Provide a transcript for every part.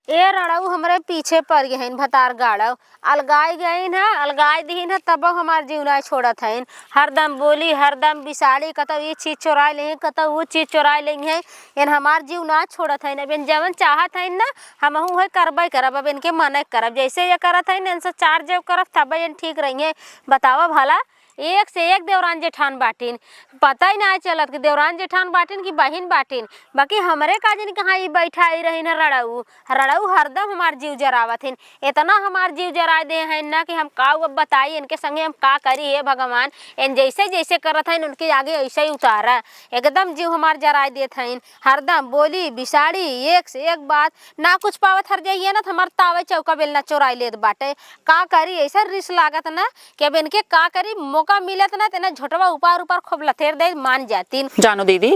ए रड़ऊ हमरे पीछे पड़ गए हैं भतार गाड़व अलगाई गईन है अलगाई दीन है तब हमार जीवना छोड़त है। हरदम बोली हरदम बिसाड़ी कतौ ये चीज चुरा लेंगे कतौ वो चीज चुरा लेंगे इन हमार जीवना छोड़त है। अब इन जवन चाहत है ना हम वही करबे करब। अब इनके मन करब जैसे ये करत है इनसे चार जेब करब तब इन ठीक रही। बतावा भला एक से एक देवरान जेठान बाटिन पता ही ना चलत कि देवरान जेठान बाटिन की बहिन बाटिन। बाकी हमरे काजिन कहाँ ये बैठा ही रही न रड़ऊ रड़ऊ हरदम हमार जीव जरावत है। इतना हमार जीव जरा दे हैं ना कि हम का अब बताई इनके संगे हम का करी है भगवान। इन जैसे जैसे करत है उनके आगे ऐसे ही उतारा एकदम जीव हमार जरा देत है। हरदम बोली बिसाड़ी एक से एक बात ना कुछ पावत हर जाइए ना तो हमार तावे चौका बेलना चोराई लेत बाटे। का करी ऐसा रिस लागत ना कि अब इनके का करी मौका मिलत ना तेना झोटवा ऊपर ऊपर खूब लथेर दे मान जाती। जानो दीदी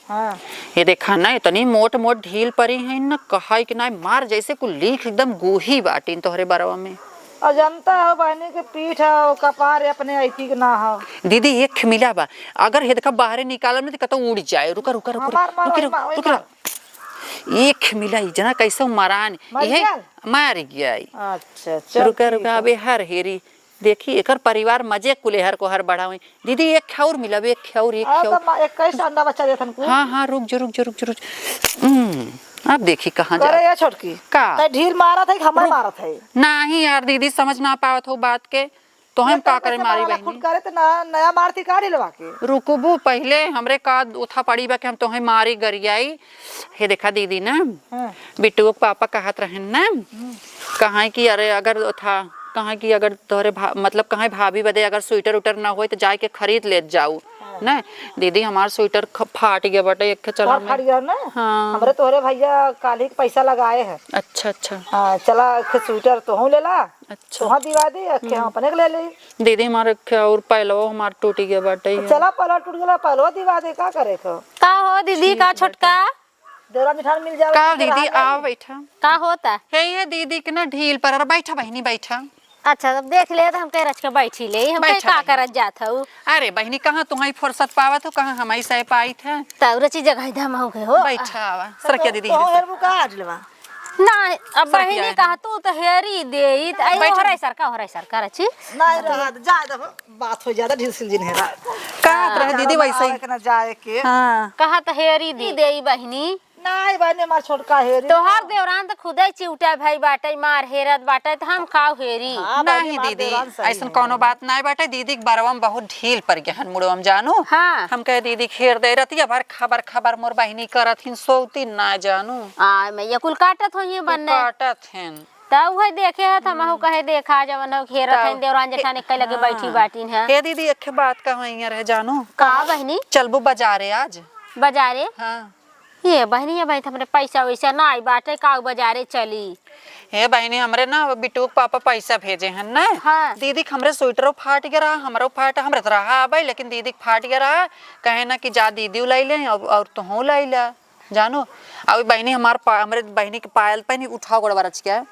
हाँ ये देखा ना इतनी मोट मोट ढील परी है ना कहा कि ना मार जैसे कुल लीख एकदम गोही बाटी तोहरे बरवा में। और जनता हो बहनी के पीठ हो कपार अपने ऐती के ना हो दीदी एक मिला बा अगर हे देखा बाहर निकालम ना तो उड़ जाए। रुका रुका रुका रुका एक मिला जना कैसे मारान ये मार गया। अच्छा रुका रुका अबे हर हेरी देखी एकर परिवार मजे कुलेहर को हर बढ़ावे। दीदी एक खौर मिला एक खौर एक खौर 21 अंडा बच्चा देथन को। हाँ हाँ रुक जो रुक जो रुक जो रुक अब देखी कहाँ जा करे ये छोटकी का ढील मारा था हमें मारा था नहीं यार दीदी समझ ना पावत हो बात के तो हम का करे मारी बहनी खुद करे तो नया मारती का ढीलवा के रुकबू पहले हमरे का उठा पड़ी बा के हम तोहे मारी गरियाई। हे देखा दीदी ना बिट्टू के पापा कहत रहन ना कहाँ की अरे अगर था कहाँ की अगर तोहरे मतलब कहाँ भाभी बदे अगर स्वेटर उटर ना हो तो जाके के खरीद ले जाऊ ना। दीदी हमार स्वेटर फाट गया बटे एक चला फाट गया ना। हाँ हमरे तोहरे भैया काली के पैसा लगाए हैं। अच्छा अच्छा हाँ चला स्वेटर तो हूँ ले ला अच्छा तो दिवा दी हम अपने ले ले। दीदी हमारे और पहलवा हमार टूट गया बटे चला पहला टूट गया पहलवा दिवा दे का करे का हो दीदी का छोटका देवरा मिठान मिल जाए का दीदी आ बैठा का होता है दीदी के ना ढील पर बैठा बहनी बैठा। अच्छा अब देख ले तो हम कह रच के बैठी ले हम का करत जात हूँ। अरे बहनी कहाँ तुम्हारी फुर्सत पावत हो कहाँ हमारी सह पाई थे तब रची जगह धम हो गए हो बैठा आवा सर क्या दीदी ना अब बहिनी कहा तू तो हेरी दे हो रहा सरका रची नहीं रहा जा दो बात हो ज्यादा ढील सिल जिन है का रहे दीदी वैसे ही ना जाए के हां कहा तो हेरी दे बहिनी नहीं बहनी मार छोटका हेरी तोहार देवरान तो खुदे चिउटा भाई बाटे मार हेरत बाटे तो हम खाओ हेरी नहीं दीदी ऐसा कोनो बात नहीं बाटे। दीदी के बरवा में बहुत ढील पर गहन मुड़वा में जानो हाँ हम कहे दीदी खेर दे रही है खबर खबर मोर बहिनी करथिन सोती ना जानू आ मैं ये कुल काटत होई बनने काटत हैं तब वही देखे है हम कहे देखा जवन हो घेरत है देवरान जेठानी कह लगे बैठी बाटीन है। हे दीदी एक बात कहां रह जानू का बहिनी चलबू बाजारे आज बाजारे हां ये बहनी है भाई हमरे पैसा वैसा ना आई बाटे का बाजारे चली। हे बहनी हमरे ना बिट्टू के पापा पैसा भेजे हैं ना। हाँ। दीदी हमरे स्वेटरो फाट गया रहा हमरो फाट हमरे तो रहा अब लेकिन दीदी फाट गया रहा कहे ना कि जा दीदी लाई ले और तू लाई ला जानो। अब बहनी हमरे बहनी के पायल पहनी उठाओ गड़बा रच क्या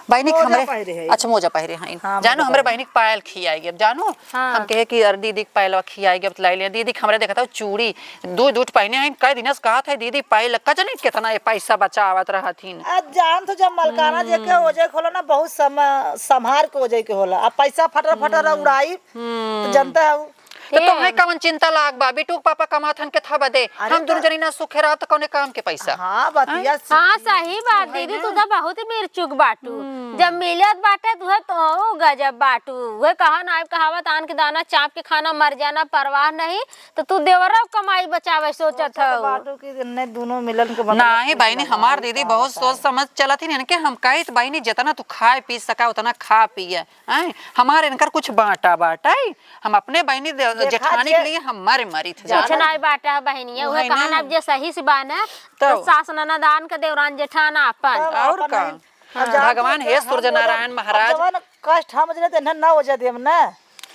बहनी हमरे अच्छा मोजा पहरे हैं हाँ, जानो हमरे बहनी के पायल खियाई अब जानो हाँ। हम कहे कि अरे दीदी के पायल खियाई अब लाई ले दीदी हमरे देखा था चूड़ी दूध पहने हैं कई दिन से कहा था दीदी पायल का जाने कितना पैसा बचावत रहथिन। जान तो जब मलकाना जेके ओजे खोलो ना बहुत संभार के ओजे के होला अब पैसा फटर उड़ाई तो जनता है तो तुम्हें कौन चिंता लाग बा बिट्टू पापा कमाथन के था बदे हम दोनों जनी ना सुखे रहा तो कौने काम के पैसा। हां बतिया हां सही बात दीदी तू तो बहुत मिर्चुक बाटू जब मिलत बाटे तू तो गजब बाटू वे कहा ना कहावत आन के दाना चाप के खाना मर जाना परवाह नहीं तो तू देवरा कमाई बचावे सोचत हो बाटू की ने दोनों मिलन के नहीं बहनी हमार दीदी बहुत सोच समझ चलत ही के हम कहे बहनी जितना तू खाए पी सका उतना खा पिए हमारे इनकर कुछ बाटा हम अपने बहनी जेठानी के लिए हम मरी थे कुछ नहीं बाटा बहनिया वह कहां अब जे सही से बाना तो सास ननदान के देवरान जेठान अपन और का भगवान हे सूर्य नारायण महाराज कष्ट हम जने ना हो जाते हम ना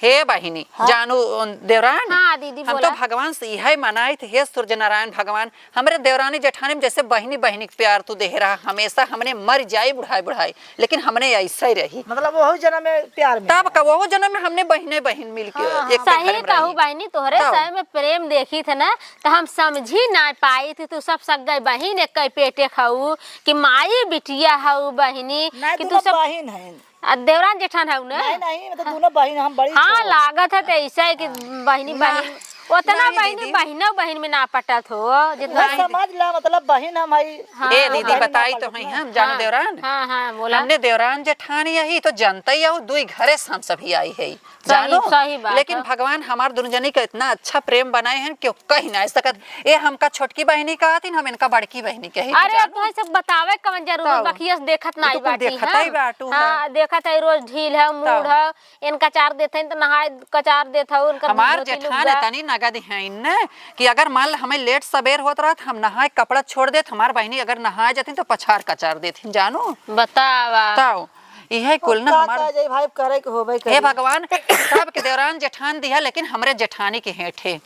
हे बहिनी जानू देवरान हाँ, दीदी हम बोला। तो भगवान से यही मनाए थे, हे सूर्य नारायण भगवान हमरे देवरानी जेठानी में जैसे बहिनी बहिनी के प्यार तू दे रहा, हमेशा हमने मर जाए बुढ़ाई बुढ़ाई लेकिन हमने ऐसा ही रही। मतलब वही जन्म में प्यार में तब का वो जन्म में हमने बहने बहन मिल के एक घर सही में कहू रही। बहनी, तोहरे तब। सही में प्रेम देखी थे ना तो हम समझी ना पाई थी। तू सब सग गई बहन एक कई पेटे खाऊ कि माई बिटिया हऊ बहनी नहीं कि तू दोनों सब बहन है। देवरान जेठान हऊ ना। नहीं मतलब दोनों बहन हम बड़ी हाँ छोट। लागत है तो ऐसा है कि बहनी बहन उतना नहीं बहनी दीदी। बहनों बहन में ना पटत हो जितना। मैं समझ ला मतलब बहन हम है। ए दीदी बहन बताई ना तो पलट है ना। हम जानो देवरान हाँ हाँ बोला। हमने देवरान जेठानी यही तो जनता ही हो, दुई घरे से हम सभी आई है जानो। सही बात लेकिन है। भगवान हमार दुनू जनी का इतना अच्छा प्रेम बनाए हैं कि कहीं ना सकत। ए हमका छोटकी बहनी कहा थी, हम इनका बड़की बहनी कही। अरे अब तो सब बतावे कवन जरूरत तब। बखियस देखत ना तो कुल बाटी देखत है। ही बाटू है। हाँ देखत है रोज ढील है मूड तब। है इनका चार देते तो नहाए कचार देत है उनका हमार जेठान तनी नगद है न कि अगर मान ला हमें लेट सबेर होत रहा हम नहाए कपड़ा छोड़ देत, हमार बहनी अगर नहाए जाती तो पछार कचार देती जानो। बतावा ताओ यह कुल ना का हमार कह जाई भाई करे के होबे हे करे। भगवान सब के देवरान जेठान दिया लेकिन हमरे जेठानी के हेठे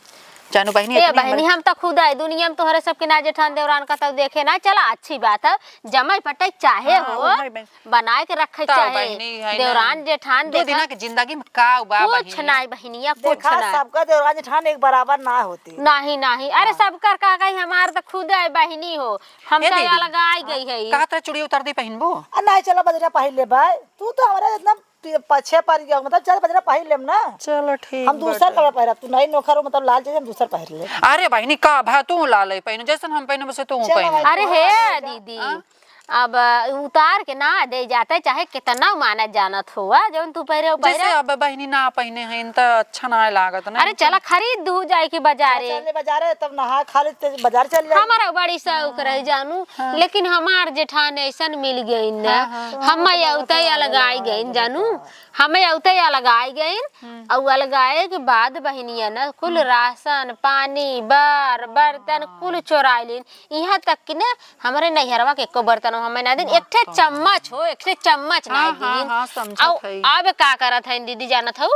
जानू बहनी ए इतनी बहनी हम तो खुद है दुनिया में तोहरे सबके ना जेठान देवरान का तो देखे ना चला अच्छी बात है। जमाई पटाई चाहे हाँ, हो वो है बहन। बनाए के रखे ताऊ चाहे बहनी है ना। देवरान जेठान दो देखा दिना की जिंदगी में का बा कुछ बहनी नहीं बहनिया कुछ देखा नहीं सबका देवरान जेठान एक बराबर ना होती। नहीं नहीं अरे सब कर का गई हमार तो खुद है बहनी हो हम ए तो दीदी। अलग आई गई है। का तरह चूड़ी उतर दी पहनबो। नहीं चलो बजरा पहन ले भाई, तू तो हमारा इतना पछे पर गया मतलब चल बजरा पहन लेम ना। चलो ठीक हम दूसरा कपड़ा पहरा, तू नहीं नौकर हो मतलब लाल चाहिए हम दूसरा पहन ले। अरे बहनी का भा तू लाल पहनो जैसन हम पहनो वैसे तू चलो पहनो। भाई। अरे हे दीदी अब उतार के ना दे जाते चाहे कितना मानत जानत हुआ जब तू पहरे जैसे अब बहनी ना पहने हैं तो अच्छा ना लागत ना। अरे चला खरीद दू जाए की बाजारे चल बाजार तब नहा खा ले तो बाजार चल जाए। हमारा बड़ी शौक रह जानू लेकिन हमार जेठान ऐसन मिल गई न हम उतई अलग आई गई जानू हमें उतई अलग आई गई और अलगाए के बाद बहनिया न कुल राशन पानी बार बर्तन कुल चोराई लीन यहाँ तक कि न हमारे नैहरवा के एको बर्तन हमें ना दिन एक ठे चम्मच हो एक ठे चम्मच ना दिन। हाँ, समझत और हई। अब का करत है दीदी जानत हो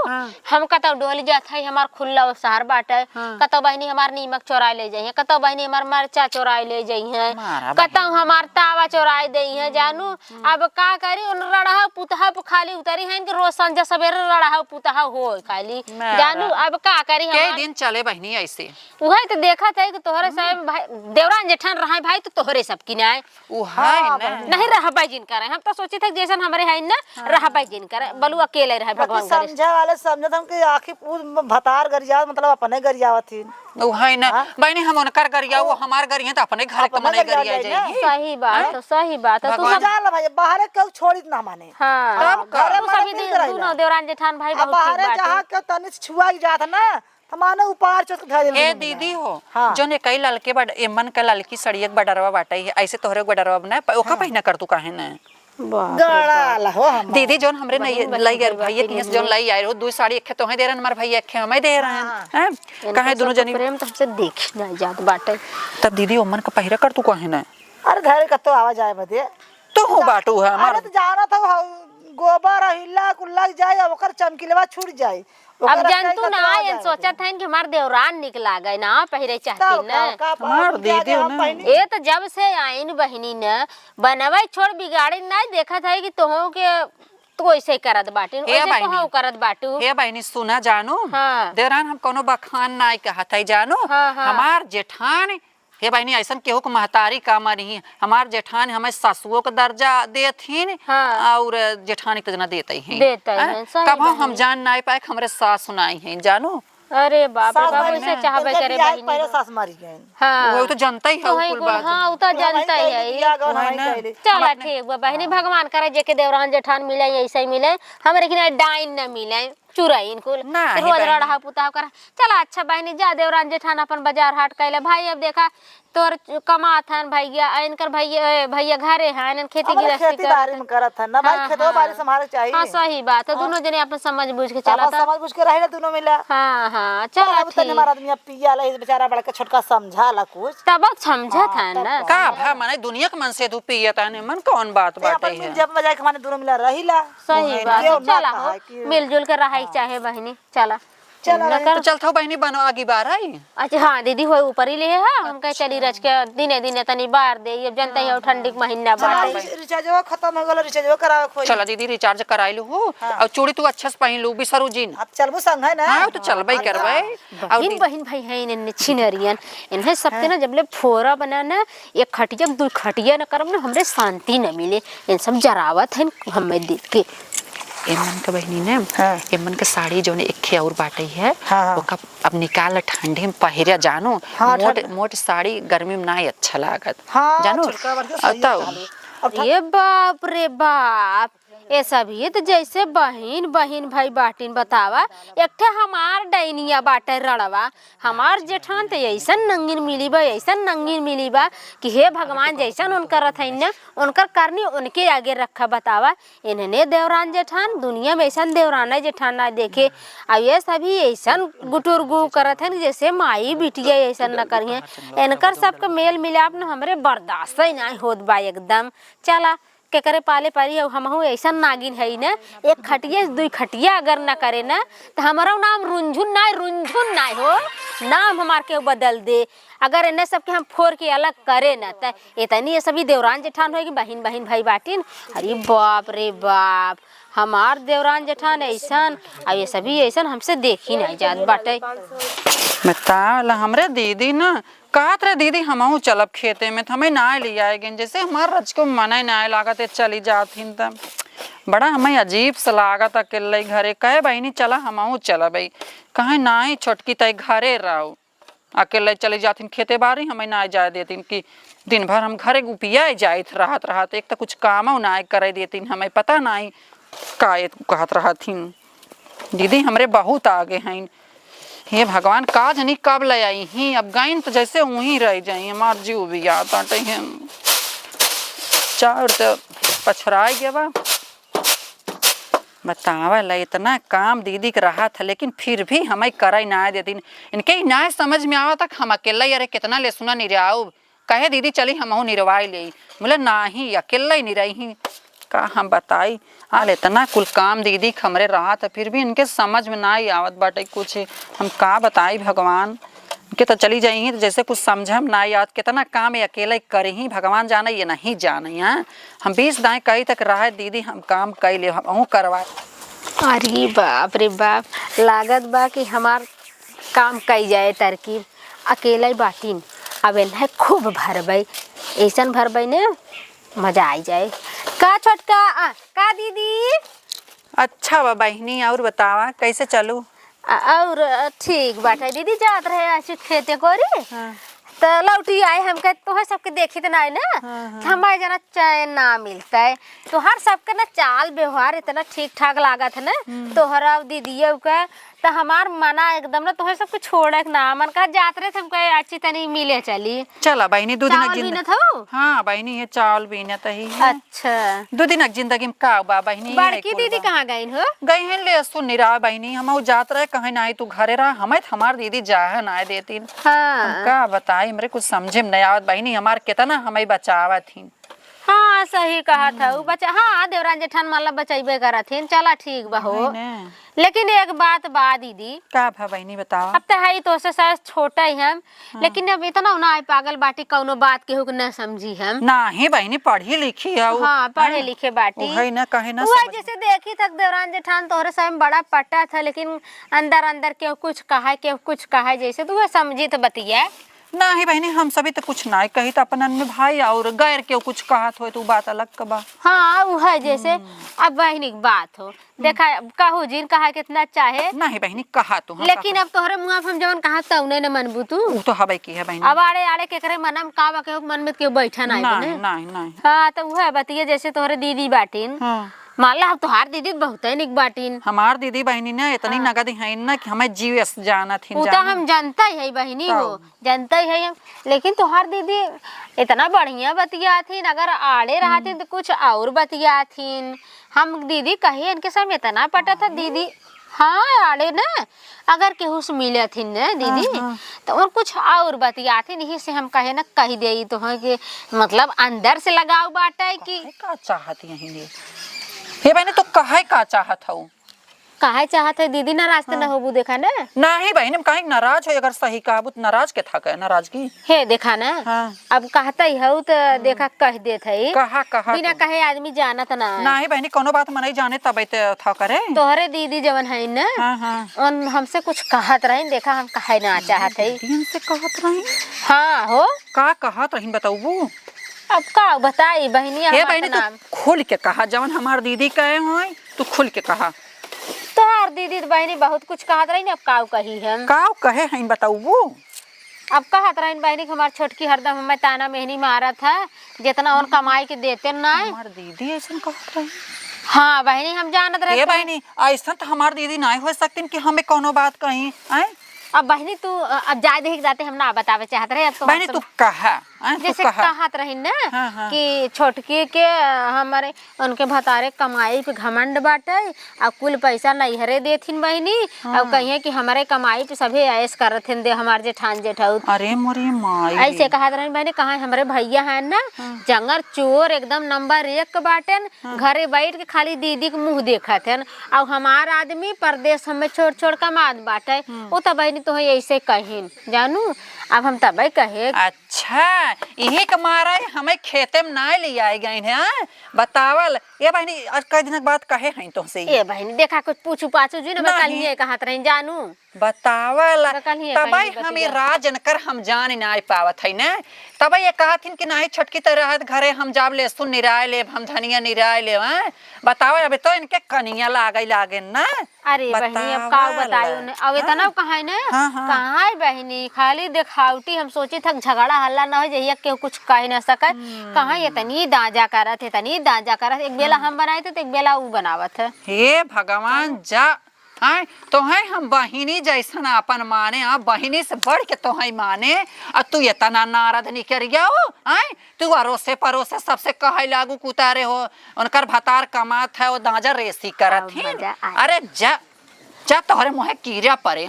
हम कतौ डोली जात है हमार खुला शहर बाटे कतौ बहनी हमार नीमक चोराई ले जाई है कतौ बहनी हमार मरचा चोराई ले जाई है मारा कतौ हमार तावा चोराई दई है जानू। अब का करी उन रड़हा पुतहा पे खाली उतरी है कि रोज संजा सवेरे रड़हा पुतहा हो खाली मारा। जानू। अब का करी के हम दिन चले बहनी ऐसे उहे तो देखा था कि तोहरे साहब भाई देवरान जेठान रहा भाई तो तोहरे सब की ना उ है ना नहीं रह पाई जिन करे हम तो सोचे थे जैसन हमारे है ना रह पाई जिन करे बलू अकेले रहे भगवान करे। समझा वाले समझत हम कि आखिर पूर भतार गरिया मतलब अपने गरियावत थी। उ है ना बहनी हम उनकर गरिया वो हमार गरिया तो अपने घर के अपने मने गरिया गरिया जाई ना। जाई। सही बात है सही बात है। तू भगवान सब समझा ला भाई बाहर क्यों छोड़ी ना माने। हाँ तब का? घरे तू माने सभी फिर दिन कराई तू ना। न देवरान जेठान भाई अब बहुत बाहर ठीक जहाँ बात के तनी छुआ जात ना हमारे ऊपर चोट धर ए दीदी हो हाँ। जो ने कई ललके बड एमन के ललकी सड़ियक बडरवा बाटाई है ऐसे तोहरे बडरवा बना ओका पहिना कर तू काहे ना गड़ा ला हो हम दीदी जोन हमरे नहीं लाई यार भैया तीस जोन लाई आए हो दो साड़ी एक तो है दे रहन हमार भैया एक हमें दे रहे हैं हैं काहे दोनों जनी प्रेम तो हमसे देख ना जात बाटे। तब दीदी ओमन का पहिरा कर तू काहे ना अरे घर कतो आवाज आए बदे तो हो बाटू है अरे हमार तो जाना था गोबर हिला कुल्ला जाए ओकर चमकीलवा छूट जाए। अब जंतु ना आयन सोचत है कि हमार देवरान निकला गए ना पहिरे चाहती ना हमार दीदी ना। ये तो जब से आइन बहनी न बनवाई छोड़ बिगाड़ी ना देखत है कि तोहो के तो ऐसे करत बाटी हे ऐसे बहिनी। तोहो करत बाटू। हे बहनी सुना जानू हाँ। देवरान हम कोनो बखान ना कहत है जानू हाँ, हाँ। हमार जेठान हे बहनी ऐसन केहू के महतारी का मरी हमार जेठान हमें सासुओं का दर्जा देथिन हाँ। और जेठानी के जना देते हैं देते हैं, सही कब बहनी। हम जान ना पाए हमरे सास सुनाई हैं जानू अरे बाप रे सास बाप मारी ऐसे ना। चाहबे इनके करे बियाह बहनी पहले को। सास मारी गए। हाँ वो तो जनता ही है तो है ऊपर कुल- बात हाँ वो तो जनता ही है। चला ठीक बा बहनी भगवान करे जेके देवरान जेठान मिले ऐसे ही मिले हमरे के डाइन न मिले चुराइन कुल ना है रोज बहनी। रड़ा पुता कर। चला अच्छा बहनी जा देवरान जेठान अपन बाजार हाट कैले भाई। अब देखा तोर कमात हन भैया इनकर भैया घरे हैं खेती गृहस्थी खेती बाड़ी में करत है ना भाई हाँ, खेतो हाँ। बाड़ी संभाले चाहिए। हाँ सही बात है दोनों जने अपन समझ बूझ के चला अपन समझ बुझ के रहे दोनों मिला। हाँ हाँ चला अब तने ठीक हमारा आदमी पिया ला बेचारा बड़ा के छोटका समझा ला कुछ। तब समझत है ना का भा माने दुनिया के मन से तू पियता ने मन कौन बात बाटे अपन है जब बजाय के माने दोनों मिला रहिला। सही बात केहू है। ना चला कहा हो कि- मिलजुल के रहा चाहे बहनी चला चला न कर। तो चलता बहनी बनो आगे बार आई। अच्छा हाँ दीदी हो ऊपर ही ले है हम कह चली रच के दिने दिने तनी बार दे अब जनता ही ठंडी के महीना बाटे रिचार्ज खत्म हो गलो रिचार्ज करावे खोई चला दीदी रिचार्ज कराई लू हो और चूड़ी तू अच्छा से पहन लू बिसरू जी अब चलबो संग है ना। हाँ तो चलबई करबई। बहन बहन भाई है इन्हें छिनरियन इन्हें सबके ना जबले फोरा बनाना एक खटिया दो खटिया न करब ना हमरे शांति न मिले इन सब जरावत है हमें देख के। एमन का बहनी ने हाँ। एमन का साड़ी जो ने एक और बाटे है हाँ। वो का अब निकाल ठंडी में पहिरा जानो हाँ, मोट मोट साड़ी गर्मी में ना अच्छा लागत हाँ, जानो छिलका भर के सही अतौ अब ये बाप रे बाप ये सभी तो जैसे बहन बहन भाई बाटिन बतावा एक ठे हमार डैनिया बाटे रड़वा हमार जेठान तो ऐसन नंगीन मिली बा ऐसन नंगीन मिली बा कि हे भगवान जैसन उनकर रथन न उनकर करनी उनके आगे रखा बतावा इन्हें देवरान जेठान दुनिया में ऐसा देवराना जेठान ना देखे अब ये सभी ऐसन गुटुर गु करत है जैसे माई बिटिया ऐसा न करिए इनकर सबका मेल मिलाप न हमरे बर्दाश्त ही नहीं होत बा एकदम। चला के करे पाले पारी हमहू ऐसा नागिन है ना एक खटिया दो खटिया अगर ना करे ना तो हमारा नाम रुंझुन ना हो नाम हमार के बदल दे अगर इन्हें सबके हम फोर के अलग करे ना तो इतनी ये सभी देवरान जेठान होगी बहन बहन भाई बाटिन। अरे बाप रे बाप हमार देवरान जेठान ऐसा अब ये सभी ऐसा हमसे देखी नहीं जात बाटे। बताला हमरे दीदी ना कहत रहे दीदी हमहू चलब खेते में तो हमें ना ले आएगे जैसे हमार रज को मना ना लागत चली जाथिन तब बड़ा हमें अजीब सा लागत अकेले घरे कहे बहनी चला हमहू चलब कहे ना ही छोटकी तय घरे रहो अकेले चली जाथिन खेते बारी हमें ना जाए देतीन कि दिन भर हम घरे गुपिया जाइत रहत एक तो कुछ काम ना करे देतीन हमें पता नहीं का कहत रहथिन दीदी हमरे बहुत आगे हैं। हे भगवान काज नहीं कब ले आई ही अब गाइन तो जैसे वहीं रह जाई हमार जीव भी याद आटे हैं चार तो पछराई गया बा बतावा ला इतना काम दीदी के रहा था लेकिन फिर भी हमें करे ना देती इनके ना समझ में आवा तक हम अकेला अरे कितना ले सुना निराऊ कहे दीदी चली हम निरवाई ले बोले ना ही अकेला ही निरही का हम बताई हाल इतना कुल काम दीदी हमरे रहा था फिर भी इनके समझ में ना ही आवत बाटे कुछ हम का बताई भगवान के तो चली जाएंगी तो जैसे कुछ समझम ना याद कितना काम है अकेले करे ही भगवान जाने ये नहीं जाने हैं हम 20 दाएँ कहीं तक रहे दीदी हम काम कई ले हम करवाए। अरे बाप रे बाप लागत बा कि हमार काम कई जाए तरकीब अकेला ही बाटिन अब इन्हें खूब भरबई ऐसा भरबई ने मजा आई जाए का छोटका का दीदी। अच्छा बा बहनी और बतावा कैसे चलू और ठीक बाटे दीदी जात रहे आज खेते कोरी हाँ। तो लौटी आए हम कह तो सबके देखी तो नहीं ना हमारे जना चैन ना मिलता है तो हर सबके ना चाल व्यवहार इतना ठीक ठाक लागत है ना तोहरा दीदिया का तो हमार मना एकदम ना तोहर सबके छोड़े ना मन का जात रहे हम कहे अच्छी तनी मिले चली चला बहनी दो दिन बीना था हाँ बहनी ये चावल बीना तो ही है। अच्छा 2 दिन जिंदगी में का बा बहनी बड़की दीदी कहाँ गई हो गई हैं ले सुन निरा बहनी हम जात रहे कहीं ना तू घरे रहा हमें हमार दीदी जाए ना देती हाँ का बताई हमरे कुछ समझे में नहीं आवत बहनी हमार कितना हमें बचावा थी। हाँ सही कहा था वो बच्चा हाँ देवरान जेठान माला बचाइबे करा थी चला ठीक बा हो लेकिन एक बात बा दीदी का भा बहनी बताओ अब तो है तो से शायद छोटा ही हम लेकिन अब इतना ना है पागल बाटी कौनो बात के हुक न समझी हम ना ही बहनी पढ़ी लिखी है हाँ पढ़े लिखे बाटी है ना कहे ना वो जैसे देखी तक देवरान जेठान तोहरे समय में बड़ा पट्टा था लेकिन अंदर अंदर के कुछ कहा जैसे तो वह समझी तो बतिया ना ही बहनी हम सभी तो कुछ ना कही तो अपन में भाई और गैर के कुछ कहत हो तो बात अलग का बा। हाँ वो है जैसे अब बहनी की बात हो देखा कहू जिन कहा कितना चाहे ना ही बहनी कहा तो लेकिन अब तोहरे मुँह हम जवन कहा तौने न मनबू तू तो हवे की है बहनी अब आड़े आड़े के करे मनम का बा के मन में क्यों बैठा नहीं नहीं हाँ तो वह बतिया जैसे तोहरे दीदी बाटिन मान ला तुहार दीदी बहुत है निक बाटिन हमार दीदी बहनी ने इतनी नगद है ना कि हमें जीव जाना थी तो हम जनता ही है बहनी हो जनता ही है हम लेकिन तुहार दीदी इतना बढ़िया बतिया थी अगर आड़े रहा थी तो कुछ और बतिया थी हम दीदी कही इनके साथ इतना पटा था दीदी हाँ आड़े ना अगर केहू से मिले थी न दीदी तो और कुछ और बतिया थी यही से हम कहे ना कही दे तो है कि मतलब अंदर से लगाव बाटा है कि का चाहती यही ये बहनी तो कहे का चाहत हूँ काहे चाहत है दीदी नाराज तो न होबू देखा ना। नहीं बहन हम काहे नाराज हो, अगर सही कहबू तो नाराज के था नाराजगी हे देखा ना। हाँ। अब कहता ही हो तो देखा कह देत है। कहा कहा बिना कहे आदमी जानत ना। नहीं बहनी कोनो बात मन नहीं जाने तब था करे। तोहरे दीदी जवन है ना उन हमसे कुछ कहत रही देखा हम कहे ना चाहत है। से कहत रही हाँ हो का कहत रही बताऊ। अब का बताई बहनिया हे बहनी तू खुल के कहा जवन हमार दीदी कहे हो तू खुल के कहा। तोहार दीदी तो बहनी बहुत कुछ कहत रही ना। अब काव कही हम काव कहे हैं बताऊ। अब कहत रही बहनी कि हमार छोटकी हरदम हमें ताना मेहनी मारा था जितना उन कमाई के देते ना। हमार दीदी ऐसा कहत रही। हाँ बहनी हम जानत रहे। बहनी ऐसा तो हमार दीदी नहीं हो सकती कि हमें कोनो बात कही। अब बहनी तू अब जाए देख जाते हम ना बतावे चाहत रहे। अब तो बहनी तू कहा जैसे कहत रही ना कि छोटकी के हमारे उनके भतारे कमाई पे घमंड बाटे अब कुल पैसा नैहरे देथिन बहनी। अब कहिए कि हमारे कमाई पे सभी ऐश करथिन दे हमारे जेठान जेठाऊ। अरे मोरी माई ऐसे कहत रही बहनी। कहा हमारे भैया है ना जंगर चोर एकदम नंबर 1 बाटन। घरे बैठ के खाली दीदी के मुँह देखत है। अब हमार आदमी परदेश हमें छोड़ छोड़ कमात बाटे। वो तो बहनी तो ऐसे कहिन जानू। अब हम तब कहे अच्छा यही के मारा हमें खेते में ना ले आए गए हैं बतावल। ये बहनी आज कई दिन बाद कहे हैं तुमसे। ये बहनी देखा कुछ पूछू पाछू जी ना कल कहत रही जानू बतावल तबई हम राजन कर हम जान ना पावत है ना। तबई ये कहथिन कि नहीं छोटकी तरह घरे हम जाब ले सुन निराय ले हम धनिया निराय ले। बतावल अबे तो इनके कनिया लागे ना। अरे बहनी अब का बतायो अब इतना कहा ना कहा बहनी खाली देखावटी। हम सोचे था झगड़ा हल्ला ना हो जाइए केहू कुछ कह ना सकत। कहाँ ये तनी दाजा करत है तनी दाजा करत। एक बेला हम बनाए थे तो एक बेला वो बनावत है। हे भगवान जा तो है हम बहिनी जैसन अपन माने। बहिनी से बढ़ के तो है माने और तू ये तना नारद निकरिया हो। तू अरोसे परोसे सबसे कहे लागू कुतारे हो उनकर भतार कमात है वो दाजा रेसी करत है। अरे जा जा तोहरे मुहे कीड़ा पड़े।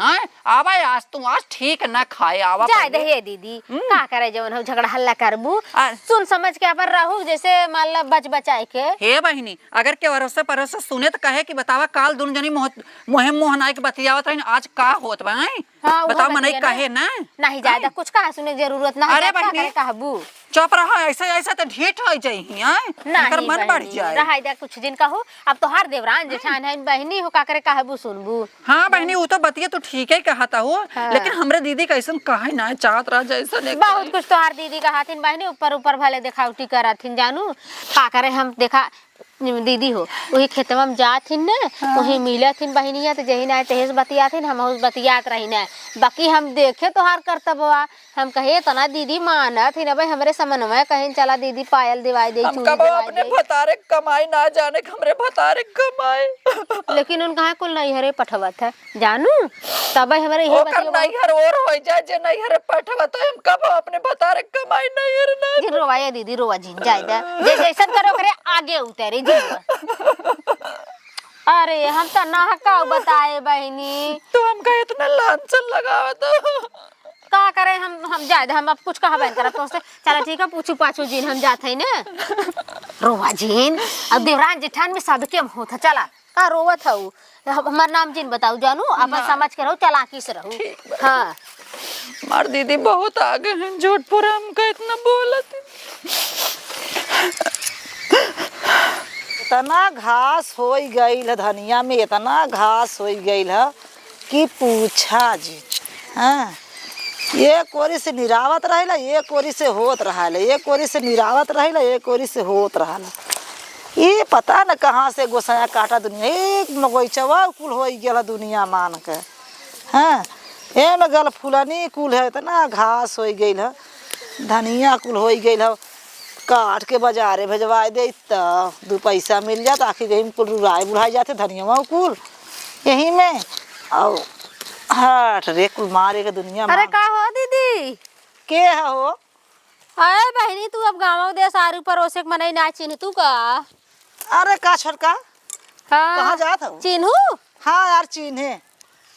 आवा आज तू आज ठीक न खाए आवा जाए दे हे दीदी का करे जवन हो झगड़ा हल्ला करबू सुन समझ के अपन रहू जैसे मान ला बच बचाए के। हे बहिनी अगर के भरोसे परोसे सुने तो कहे कि बतावा काल दुन जनी मोहे मोहनाई के बतियावत रही आज का होत बा। बताओ मनई कहे ना नहीं ज्यादा कुछ कहा सुने जरूरत ना। अरे बहिनी कहबू चुप रहा ऐसा ऐसा तो ढीठ हो जाई है मन बढ़ जाए। रहा दे कुछ दिन कहू अब तो हर देवरान जेठान है बहनी हो का करे कहबू सुनबू। हाँ बहनी वो तो बतिया तो ठीक है कहता हो लेकिन हमरे दीदी कैसन कहे ना चाहत रहा जैसा बहुत कुछ तो हर दीदी का हाथिन बहनी ऊपर ऊपर भले देखावटी कराथिन जानू का करे हम देखा दीदी हो वही खेतवा में जाथिन ना वही मिलथिन बहनिया तो जही ना तेज बतियाथिन हम उस बतियात रही ना। बाकी हम देखे तो हार करतबवा हम कहे तना दीदी मानत ही भाई हमरे समन्वय कहीं चला दीदी पायल दिवाई दे अपने भतारे कमाई ना जाने हमरे भतारे कमाई। लेकिन उन कहा कुल नैहरे पठवत है जानू तब हमारे ये नैहर और हो जाए जे नैहरे पठवत हम कब अपने भतारे कमाई नैहर ना जी रोवाया दीदी रोवा जी जायदा जे जैसा करो करे आगे उतरे जी। अरे हम तो ना का बताए बहनी तो हमका इतना लांछन लगावा तो का करे हम जाए हम अब कुछ कहा बहन करब तो से चला ठीक है पूछू पाछू जीन हम जात है ना रोवा जीन अब देवरान जेठान में सबके हम होता चला का रोवत हूँ हमार नाम जीन बताऊ जानू अपन समझ के रहो चलाकी से रहो। हाँ मार दीदी बहुत आगे हैं झूठपुर हमका इतना बोलत इतना घास हो गई है धनिया में इतना घास हो गई है कि पूछा जी। हाँ ये कोरी से निरावत रहेला ये कोरी से होत रहेला ये कोरी से निरावत रहेला ये कोरी से होत रहेला। ये पता न कहाँ से गोसाया काटा दुनिया एक मगोइचवा कुल हो गया दुनिया मान के। हाँ ए में गल फुलनी कुल है इतना घास हो गई है धनिया कुल हो गई है काट के बाजारे भेजवा दे तो 2 पैसा मिल जाता आखिर यही कुल रुराए बुढ़ाई जाते धनिया कुल यही में और हट रे कुल मारे के दुनिया। अरे का हो दीदी के हो? अरे बहनी तू अब गाँव दे सारू परोसे के मनई ना चिन्ह तू का? अरे का छोटका हाँ कहाँ जात हो? चिन्हू हाँ यार चिन्हे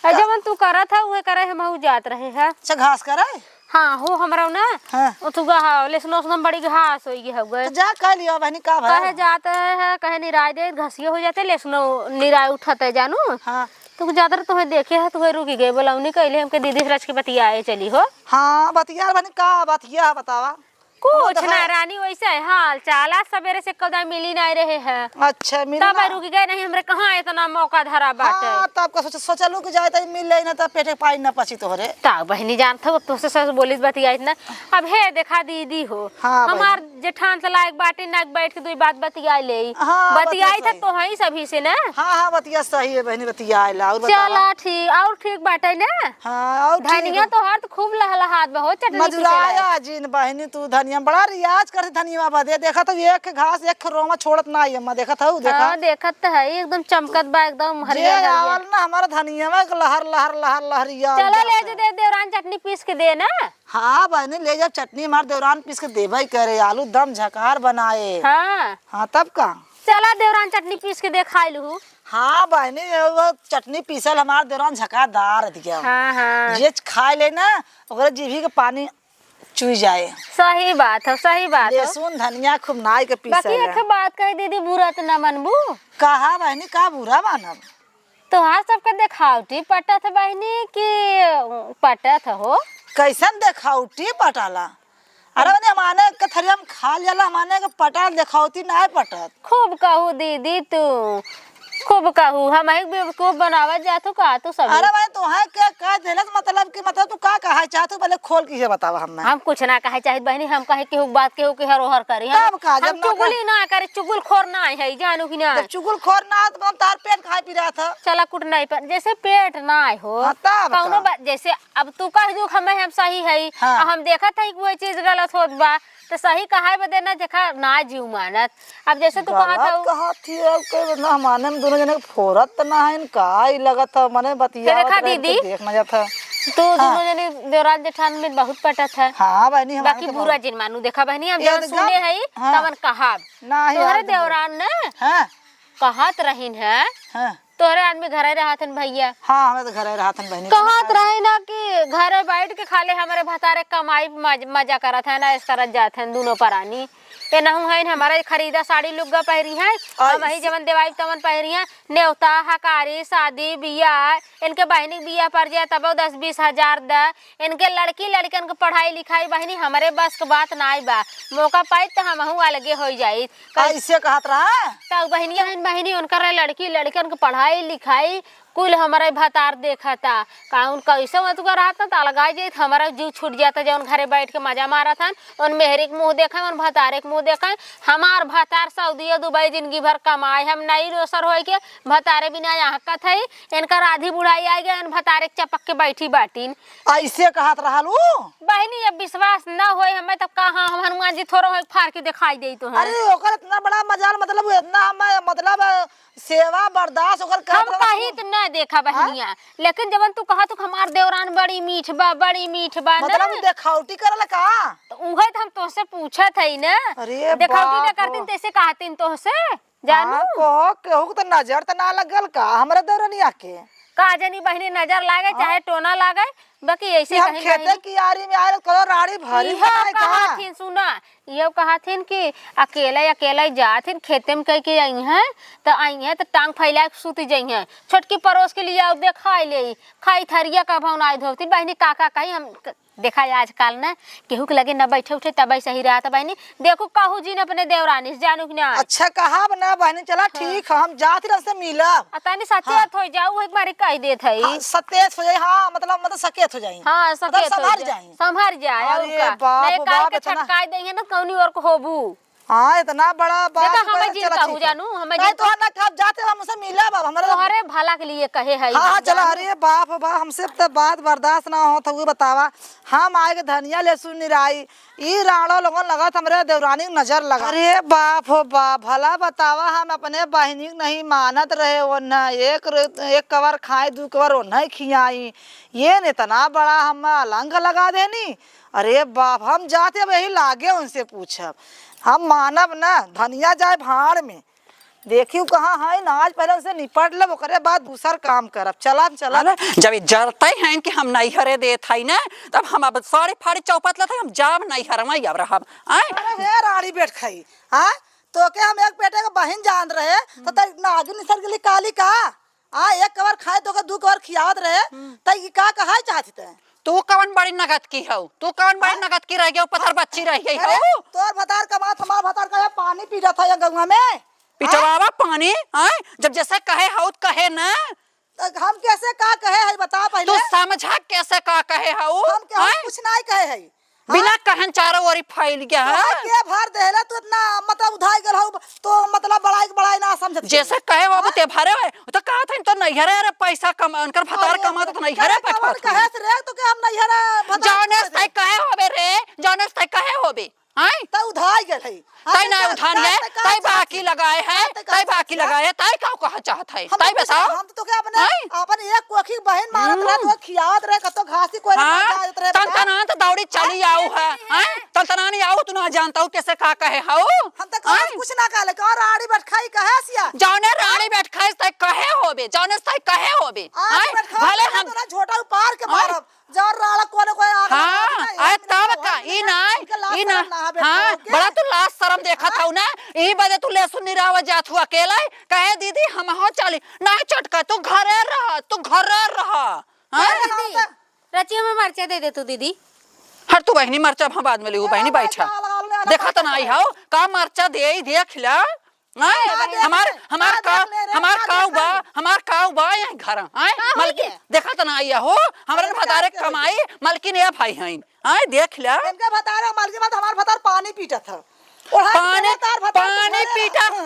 जब तू करत है उहे करे हम जात रहे है। अच्छा घास करे हाँ हो हमरा ना हाँ। ओ तू गा लेसन उसनम बड़ी घास होई गे हउए तो जा कह लियो बहनी का कहे भाई। जाते है कहे निराय दे घसिए हो जाते लेसनो निराय उठते जानू हाँ तू ज्यादा तुम्हें देखे है तुम्हें रुकी गए बोलाऊनी कहले हमके दीदी रच के बतियाए चली हो हाँ बतिया बहनी का बतिया बतावा। कुछ ना रानी वैसे है हाल चाला सवेरे से कदा मिली नहीं रहे हैं अच्छा मिल तब रुक गए नहीं हमरे कहाँ इतना मौका धरा बाटे हाँ तब का सोचलू कि जाए त मिल ले ना त पेटे पाई ना पची तोहरे। ता बहनी जानत हो तुझसे सस बोली बतियाई ना अब हे देखा दीदी हो हाँ हमार जेठान से लायक बाटे ना बैठ के दुई बात बतियाई ले हाँ, बतियाई था बतिया तो है सभी से ना हाँ हाँ बतिया सही है बहनी बतिया आइला और बतावा। चला ठीक और ठीक बाटे ना हाँ और धनिया तो हर खूब लहलहात बा हो चटनी पीसे ला। मजुराया जिन बहनी तू धनिया बड़ा रियाज करते धनिया बदे देखा तो एक घास एक रोमा छोड़त ना आई अम्मा देखा था देखा। हाँ देखत तो है एकदम चमकत बा एकदम जे हरियर हरियर आवल ना हमारा धनिया में लहर लहर लहर लहरिया चलो ले जो दे देवरान चटनी पीस के दे ना। हाँ बहनी ले जा चटनी मार देवरान पीस के देबई करे आलू दम झकार बनाए। हाँ हाँ तब का चला देवरान चटनी पीस के दे खाई लू। हाँ बहनी वो चटनी पीसल हमार देवरान झकादार दिया। हाँ हाँ जे खाए ले ना ओकरे जीभी के पानी चुई जाए। सही बात है सही बात है। लहसुन धनिया खूब नाई के बाकी पीसल एक बात कही दीदी बुरा तो ना मनबू कहा बहनी का बुरा मानब। तोहार सबका देखावटी पटत बहनी कि पटत हो कैसन देखावटी पटाला। अरे बने हमाने के थरिया में खा जाला हमाने के पटाल देखावटी ना पटत। खूब कहू दीदी तू खूब कहू हम एक बेवकूफ बनावत जातू का तू सब। अरे भाई तो है क्या कह देलस मतलब कि मतलब तू का कहा चाहतू पहले खोल के बतावा हमें। हम कुछ ना कहे चाहे बहनी हम कहे केहू बात केहू के हरोहर करी तब का जब हम चुगली ना करे चुगल खोर ना है जानू कि ना जब चुगल खोर ना तो हम तार पेट खाए पी रहा था। चला कुट नहीं पर जैसे पेट ना हो हाँ, तब कौनो का। बात जैसे अब तू कह दू हमें हम सही है हाँ। और हम देखत है कि वो चीज गलत होत बा तो सही कहा बदे ना देखा ना जीव मानत। अब जैसे तू कहा था कहा थी अब के ना हमाने में दोनों जने फोरत तो ना है इनका ही लगा था मने बतिया देखा दीदी? देखना जाता। तू दोनों जने देवराज जेठान में बहुत पटत है। हाँ बहनी हमारे बाकी के बुरा जिन मानू देखा बहनी हम ये जब तो सुने है हाँ। तवन कहा ना ही तोहरे याद है। देवरान ने हाँ कहत रहीन है हाँ तोहरे आदमी घरे रहतन भैया हाँ हमें तो घरे रहतन बहनी। कहत रहे ना कि घरे बैठ के खाले हमारे भतारे कमाई मजा करत है ना इस करत जात है दोनों परानी ये नहू है हमारे खरीदा साड़ी लुग्गा पहरी है हम ही जवन देवाई तवन पहरी है नेवता हकारी शादी बियाह इनके बहनी बियाह पर जाए तब 10-20 हजार द इनके लड़की लड़कन के पढ़ाई लिखाई बहनी हमारे बस के बात ना बा मौका पाई तो हम अलगे हो जाये ऐसे कहत रहा तब बहनिया बहनी उनकर लड़की लड़कन के पढ़ाई लिखाई कुल हमारे भतार देखा था काउन कैसे मत कर रहा था अलगाई जात हमारा जीव छूट जाता जब घरे बैठ के मजा मारा था उन मेहरी के मुँह देखा उन भतारे के मुँह देखा हमार भतार सऊदी दुबई जिंदगी भर कमाए हम नहीं रोसर हो के भतारे बिना यहाँ का थे इनका आधी बुढ़ाई आ गया भतारे के चपक के बैठी बाटीन ऐसे कहत रहा लू। बहनी अब विश्वास न हो हमें तब कहा हम हनुमान जी थोड़ा फाड़ के दिखाई दे तो अरे ओकर इतना बड़ा मजाल मतलब इतना हमें मतलब सेवा बर्दाश्त ओकर हम कहीं तो न देखा बहनिया लेकिन जब तू कहा तो हमार देवरान बड़ी मीठ बा ना मतलब देखावटी करला का तो उहे तो हम तोसे पूछत है ना अरे देखावटी न बाप करतीन तैसे कहतीन तोसे जानू को केहू तो नजर तो ना लगल का हमरे दौरनिया के का जानी बहनी नजर लागे चाहे टोना लागे बाकी ऐसे हम कहीं खेते की यारी में आयल करो राड़ी भरी बनाए का कहाथिन सुना ये कहाथिन कि अकेला जाथिन खेते में कह के आई हैं तो आई हैं तो टांग फैला के सूती जाई हैं छोटकी परोस के लिए आओ दे खाई ले खाई थरिया का भाव ना धोती बहनी काका कही हम देखा आजकल ना केहू के लगे न बैठे उठे तब सही रहा था बहनी देखो कहू जी ने अपने देवरानी से जानू कि ना अच्छा कहा बना बहनी चला ठीक हम जात रह से मिलब अतानी सचेत हो जाऊ एक बारी कह देत है सतेत हो जाई हाँ मतलब सकेत हो जाई हाँ सकेत संभर जाई संभर जाए अरे बाप बाप के इतना छटकाई देंगे ना कौनी और को होबू हाँ इतना बड़ा बात देखा हमें जिन कहू जानू हमें नहीं तो ना कब जाते हम उसे मिला बाब हमारे तोहरे भला के लिए कहे है हाँ चला अरे बाप बा हमसे तो बात बर्दाश्त ना हो तो बतावा हम आए के धनिया लहसुन निराई ई राणो लोगन लगा हमरे देवरानी नजर लगा अरे बाप हो बाप भला बतावा हम अपने बहनी नहीं मानत रहे ओन्ना एक कवर खाए 2 कवर ओन्ना खियाई ये इतना बड़ा हम अलंग लगा देनी। अरे बाप हम जाते अब यही लागे उनसे पूछब हम मानब ना धनिया जाए भाड़ में देखियो कहाँ है ना, आज पहले उनसे निपट लब, ओकरे बाद दूसर काम करब। चलब चलब। अरे जब जरते हैं कि हम नैहरे देत है ना, तब हम अब साड़ी फाड़ी चौपट लत हम जाब नैहर में अब रहब। अरे हे रानी बैठ खाई, हाँ तो के हम एक पेटे का बहन जान रहे तो तई नागिन निसर गेली काली का। एक कवर खाए तो के दू कवर खियावत रहे, तई का कहा चाहती ते? तू कवन बड़ी नगद की हो, तू कवन बड़ी नगद की रह गई, पत्थर बच्ची रह गई हो। तोर भतार कमा हमार भतार का पानी पी रहा था ये गंगा में। पिटवावा पानी जब जैसे कहे हो कहे ना, हम कैसे का कहे है बता पहले। तू समझा कैसे का कहे हो। हम कुछ नहीं कहे है, बिना कहन चारों ओर फैल गया है। के भर देला तू इतना मतलब उधाई गल हो तो मतलब बड़ाई ना समझत। जैसे कहे हो ते भरे हो तो कहा था तो नैहरे रे पैसा कमा उनकर भतार कमा तो नैहरे बैठा कहे से रे तो के हम नैहरे जाने से कहे होबे रे, जाने से कहे होबे त उधाई गल है। तई ना उधान है, तई बाकी लगाए है, तई बाकी लगाए है, तई का कहा चाहत है, तई बताओ। हम तो के अपन एक कोखी बहन मारत रहे तो खियावत रहे, कतो घासी कोरे जात रहे। तनतना तो दौड़ी चली आऊ है, तनतना नहीं आऊ तू ना जानता हूं कैसे का कहे हो। हम तो कुछ ना कहले का राड़ी बैठ खाई कहे सिया। जाने रानी बैठ खाई तई कहे होबे, जाने तई कहे होबे भले हम तोरा झोटा पार के मारब जर राड़ा कोने कोई आ। हां तब का ई ना हां बड़ा तू लाश शर्म देखत हौ ना, ई बजे तू ले सुन निराव जात हुआ अकेला कहे दीदी हम हो चली नहीं चटका, तू घरे रह, तू घरे रह। दीदी रची हमें मरचा दे दे तू दीदी। हर तू बहनी मरचा हम बाद में लेऊ, बहनी बैठा देखा तो नहीं हो का मरचा दे देख ला। हमार काऊ बा यही घर मलकी देखा तो नहीं हो, हमारे भतारे कमाई मलकी ने भाई हैं देख ला। इनके भतारे मलकी बात हमार भतार पानी पीटा था।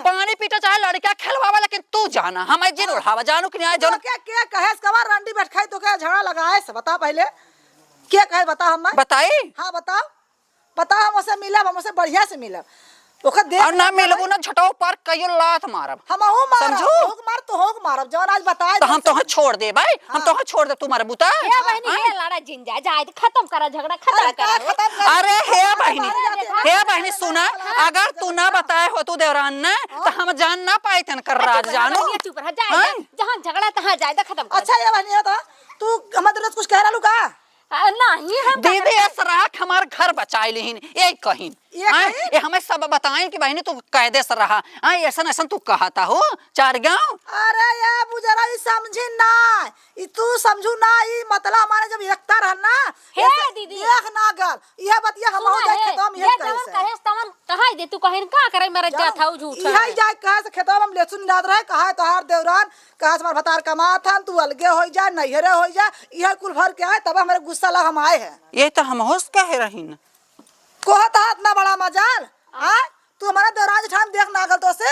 पानी पीटा चाहे लड़का खेलवावा, लेकिन तू जाना हमें जिन उड़ावा जानू कि नहीं जानू। क्या कहे कवर रंडी बैठ खाई तो क्या झगड़ा लगाए से बता पहले क्या कहे बता हम बताई। हाँ बताओ हम उसे मिलब, हम उसे बढ़िया से मिलब और ना मिलबू ना झटो पर कयो लात मारब हम समझू मार तो होग मारब जवन आज बताए तो हम तोह छोड़ दे भाई, हम तोह छोड़ दे तू मारे बुता। हे बहनी ये लड़ा जिंजा जाए खत्म करा झगड़ा खत्म करा। अरे हे बहनी सुना, अगर तू ना बताए हो तू देवरान ने तो हम जान ना पाए तन कर राज जानू। चुप रह जाए, जहां झगड़ा तहां जाए खत्म कर। अच्छा ये बहनी तो तू हमारे कुछ कह रहलू का नहीं हम दीदी असराख हमार घर बचाए लेहिन यही कहिन ये हमें सब बताएं कि बहनी तू कायदे से रहा ऐसा तू कहता हो चार गांव। अरे ये बुजरा समझी ना, तू समझू ना ई मतलब हमारे जब एकता रहना हे दीदी एक ना गल यह बतिया हम हो जाए खत्म ये कहे तमन कहे दे तू कहिन का करे मेरा जात हौ झूठ यही जाए कहे से खेतवा हम लेसुन याद रहे कहा तोहार देवरान कहा हमार भतार कमा था तू अलगे हो जा नैहरे हो जा, यह कुल भर के आए तब हमारे गुस्सा लग हम आए हैं। ये तो हम होश कहे रहीन कोहत हाथ ना बड़ा मजाल तू हमारा देवरान ठान देख नागल तो से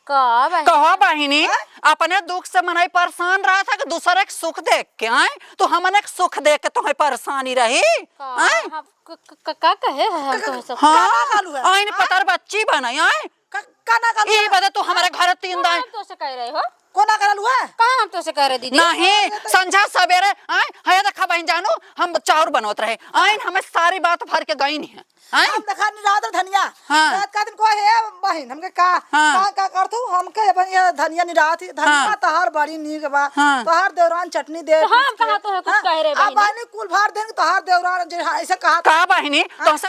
कहो बहिनी अपने दुख से मनाई परेशान रहा था कि दूसरे के सुख देख के तो हमने सुख देख के तुम्हें परेशानी रही का कहे हम तो सब हाँ आइन पतर बच्ची बनाई का ना कर ये बता तू हमारे घर 3 दिन तो से कह रहे हो कोना करल हुआ कहां हम तो से कह रहे दीदी नहीं संझा सवेरे है देखा बहन जानू हम चाउर बनवत रहे आइन हमें सारी बात भर के गई नहीं है हम देखा नहीं रात धनिया रात का दिन को है बहन हमके का करथू हमके बन ये धनिया नहीं रात धनिया तहार बड़ी नीक बा तहार देवरान चटनी दे हम कहा तो है कुछ कह रहे बहनी कुल भार देन तहार देवरान ऐसे कहा का बहनी तो